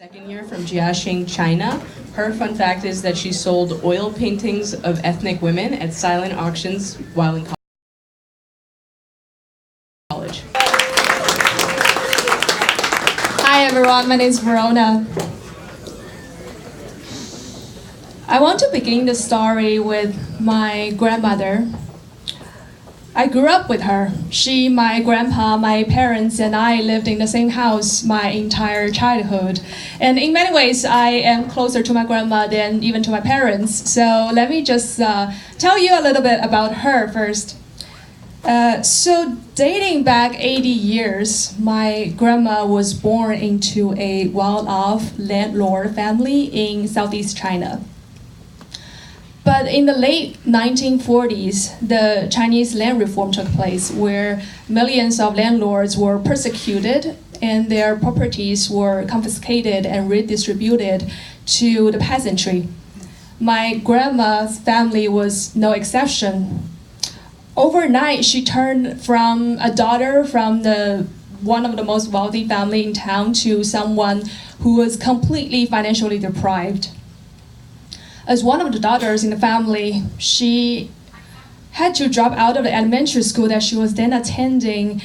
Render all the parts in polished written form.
Second year from Jiaxing, China. Her fun fact is that she sold oil paintings of ethnic women at silent auctions while in college. Hi everyone, my name is Verona. I want to begin the story with my grandmother. I grew up with her. She, my grandpa, my parents, and I lived in the same house my entire childhood. And in many ways, I am closer to my grandma than even to my parents. So let me just tell you a little bit about her first. So dating back 80 years, my grandma was born into a well-off landlord family in Southeast China. But in the late 1940s, the Chinese land reform took place where millions of landlords were persecuted and their properties were confiscated and redistributed to the peasantry. My grandma's family was no exception. Overnight, she turned from a daughter from one of the most wealthy family in town to someone who was completely financially deprived. As one of the daughters in the family, she had to drop out of the elementary school that she was then attending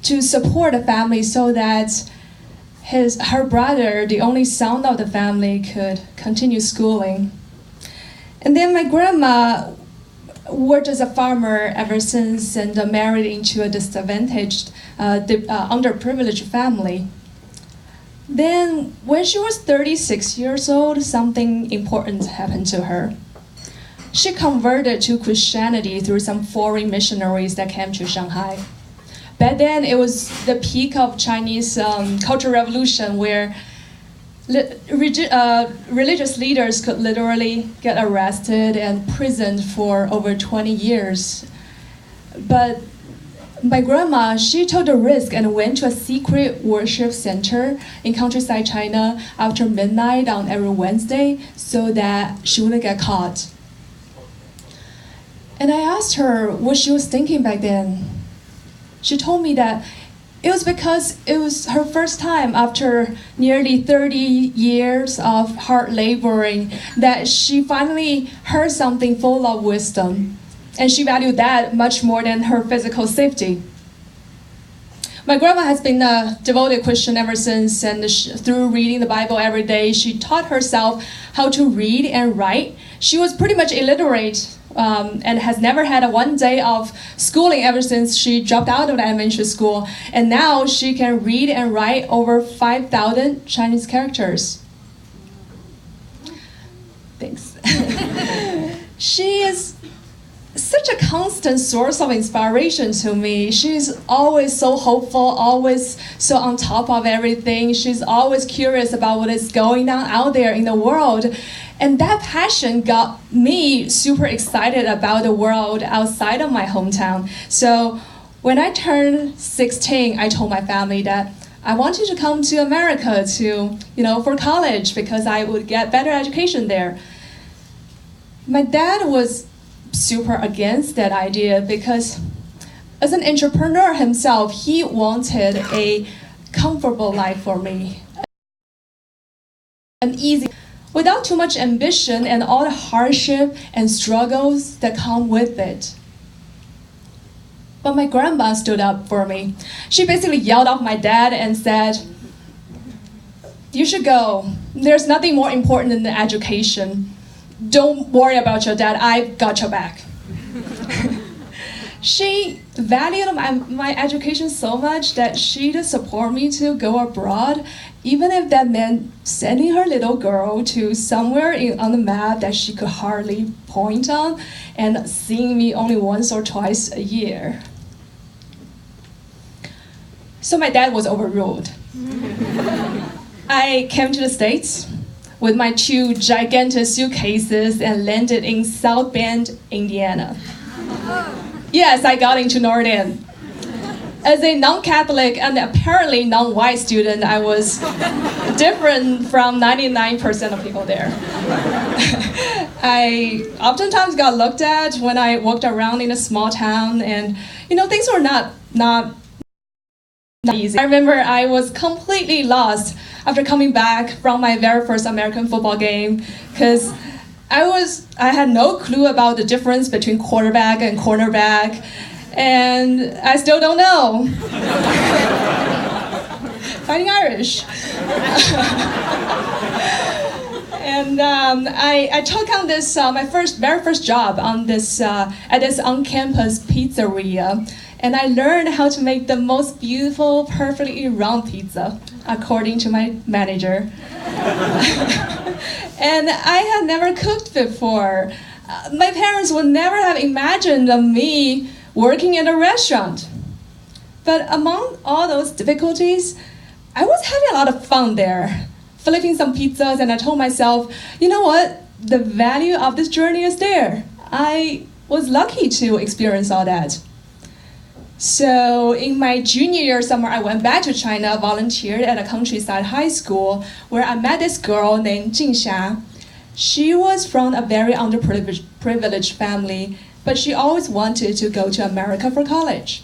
to support the family so that her brother, the only son of the family, could continue schooling. And then my grandma worked as a farmer ever since and married into a disadvantaged, underprivileged family. Then, when she was 36 years old, something important happened to her. She converted to Christianity through some foreign missionaries that came to Shanghai. Back then, it was the peak of Chinese Cultural Revolution, where religious leaders could literally get arrested and imprisoned for over 20 years. But my grandma, she took the risk and went to a secret worship center in countryside China after midnight on every Wednesday so that she wouldn't get caught. And I asked her what she was thinking back then. She told me that it was because it was her first time after nearly 30 years of hard laboring that she finally heard something full of wisdom. And she valued that much more than her physical safety. My grandma has been a devoted Christian ever since, and through reading the Bible every day, she taught herself how to read and write. She was pretty much illiterate and has never had a one day of schooling ever since she dropped out of the elementary school. And now she can read and write over 5,000 Chinese characters. Thanks. She is such a constant source of inspiration to me. She's always so hopeful, always so on top of everything. She's always curious about what is going on out there in the world. And that passion got me super excited about the world outside of my hometown. So when I turned 16, I told my family that I wanted to come to America for college because I would get better education there. My dad was super against that idea because as an entrepreneur himself, he wanted a comfortable life for me. An easy, without too much ambition and all the hardship and struggles that come with it. But my grandma stood up for me. She basically yelled off my dad and said, "You should go. There's nothing more important than the education. Don't worry about your dad, I've got your back." She valued my education so much that she'd support me to go abroad, even if that meant sending her little girl to somewhere on the map that she could hardly point on and seeing me only once or twice a year. So my dad was overruled. I came to the States with my 2 gigantic suitcases and landed in South Bend, Indiana. Yes, I got into Wharton. As a non-Catholic and apparently non-white student, I was different from 99% of people there. I oftentimes got looked at when I walked around in a small town, and things were not easy. I remember I was completely lost after coming back from my very first American football game, because I had no clue about the difference between quarterback and cornerback, and I still don't know. Fighting Irish. And I took on this my very first job on this at this on-campus pizzeria, and I learned how to make the most beautiful, perfectly round pizza, according to my manager. And I had never cooked before. My parents would never have imagined of me working in a restaurant. But among all those difficulties, I was having a lot of fun there, flipping some pizzas, and I told myself, you know what? The value of this journey is there. I was lucky to experience all that. So in my junior year summer, I went back to China, volunteered at a countryside high school where I met this girl named Jingxia. She was from a very underprivileged family, but she always wanted to go to America for college.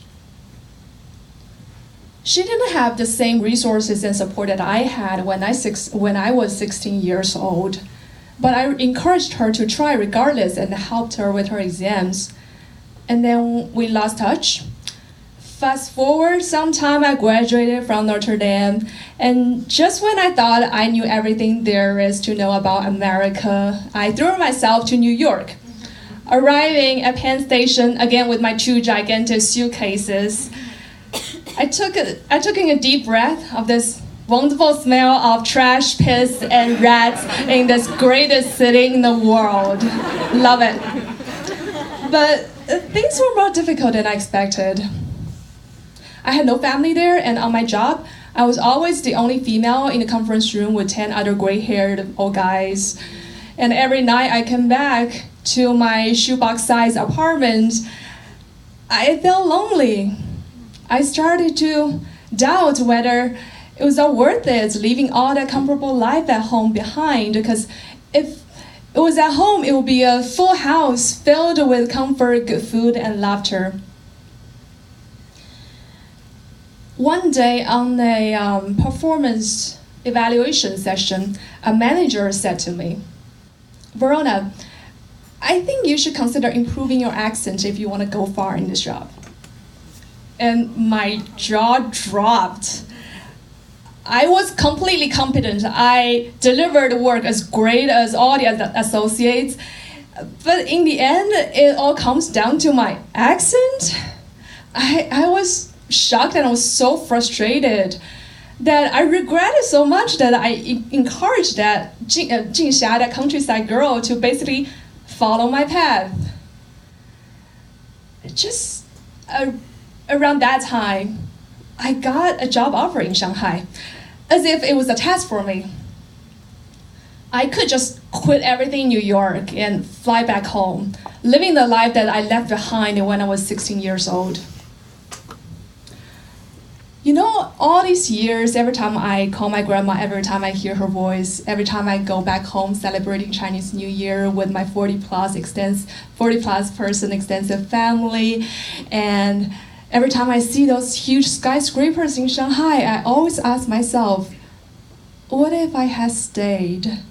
She didn't have the same resources and support that I had when I was 16 years old, but I encouraged her to try regardless and helped her with her exams. And then we lost touch. Fast forward some time, I graduated from Notre Dame, and just when I thought I knew everything there is to know about America, I threw myself to New York. Arriving at Penn Station, again with my 2 gigantic suitcases, I took in a deep breath of this wonderful smell of trash, piss, and rats in this greatest city in the world. Love it. But things were more difficult than I expected. I had no family there, and on my job, I was always the only female in the conference room with 10 other gray-haired old guys. And every night I came back to my shoebox-sized apartment, I felt lonely. I started to doubt whether it was all worth it, leaving all that comfortable life at home behind, because if it was at home, it would be a full house filled with comfort, good food, and laughter. One day on a performance evaluation session, a manager said to me, Verona, I think you should consider improving your accent if you want to go far in this job. And my jaw dropped. I was completely competent. I delivered work as great as all the other associates. But in the end, it all comes down to my accent. I was shocked and I was so frustrated that I regretted so much that I encouraged that Jingxia, that countryside girl, to basically follow my path. Just around that time, I got a job offer in Shanghai, as if it was a test for me. I could just quit everything in New York and fly back home, living the life that I left behind when I was 16 years old. You know, all these years, every time I call my grandma, every time I hear her voice, every time I go back home celebrating Chinese New Year with my 40 plus person extensive family, and every time I see those huge skyscrapers in Shanghai, I always ask myself, what if I had stayed?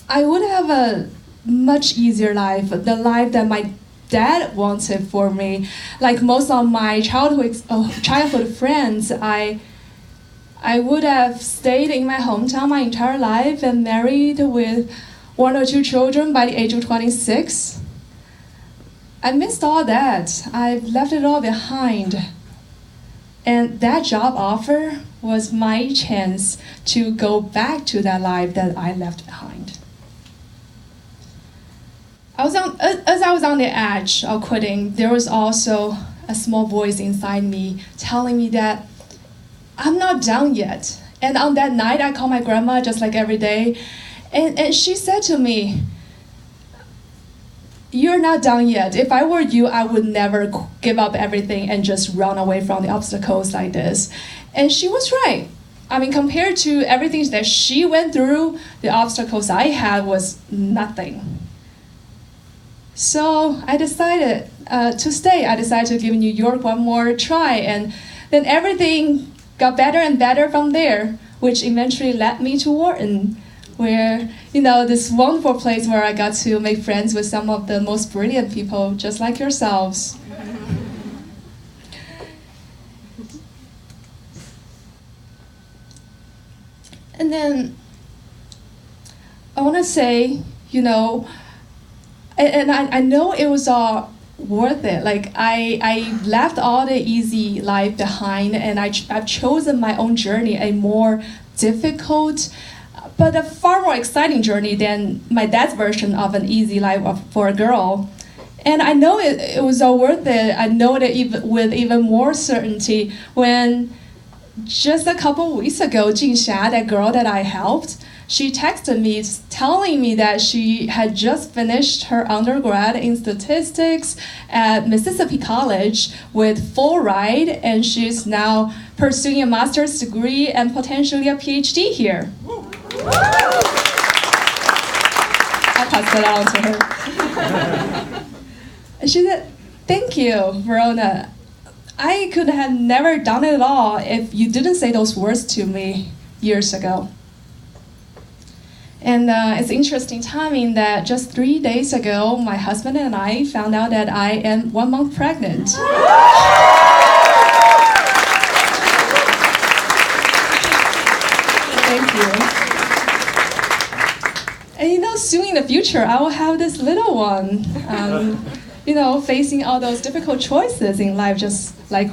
I would have a much easier life, the life that my dad wanted for me. Like most of my childhood friends, I would have stayed in my hometown my entire life and married with 1 or 2 children by the age of 26. I missed all that. I've left it all behind. And that job offer was my chance to go back to that life that I left behind. As I was on the edge of quitting, there was also a small voice inside me telling me that I'm not done yet. And on that night, I called my grandma just like every day, and she said to me, you're not done yet. If I were you, I would never give up everything and just run away from the obstacles like this. And she was right. I mean, compared to everything that she went through, the obstacles I had was nothing. So I decided to stay. I decided to give New York one more try, and then everything got better and better from there. which eventually led me to Wharton, where, this wonderful place where I got to make friends with some of the most brilliant people, just like yourselves. And then I want to say, and I know it was all worth it. Like I left all the easy life behind, and I've chosen my own journey, a more difficult, but a far more exciting journey than my dad's version of an easy life for a girl. And I know it was all worth it. I know that with even more certainty when just a couple weeks ago, Jingxia, that girl that I helped, she texted me telling me that she had just finished her undergrad in statistics at Mississippi College with full ride, and she's now pursuing a master's degree and potentially a PhD here. I'll pass that on to her. And she said, "Thank you, Verona. I could have never done it at all if you didn't say those words to me years ago." And it's interesting timing that just 3 days ago, my husband and I found out that I am 1 month pregnant. Thank you. And soon in the future, I will have this little one. Facing all those difficult choices in life, just like,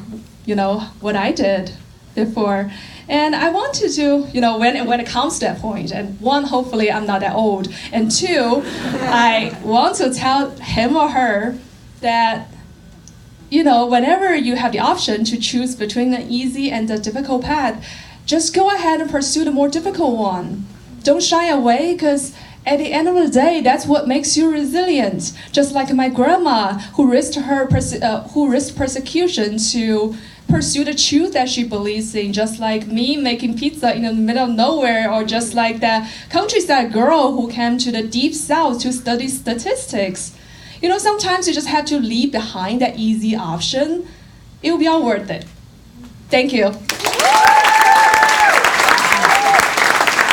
what I did before. And I wanted to, when it comes to that point, and one, hopefully I'm not that old, and two, I want to tell him or her that, whenever you have the option to choose between the easy and the difficult path, just go ahead and pursue the more difficult one. Don't shy away, because at the end of the day, that's what makes you resilient. Just like my grandma, who risked persecution to pursue the truth that she believes in. Just like me making pizza in the middle of nowhere, or just like that countryside girl who came to the deep south to study statistics. Sometimes you just have to leave behind that easy option. It will be all worth it. Thank you.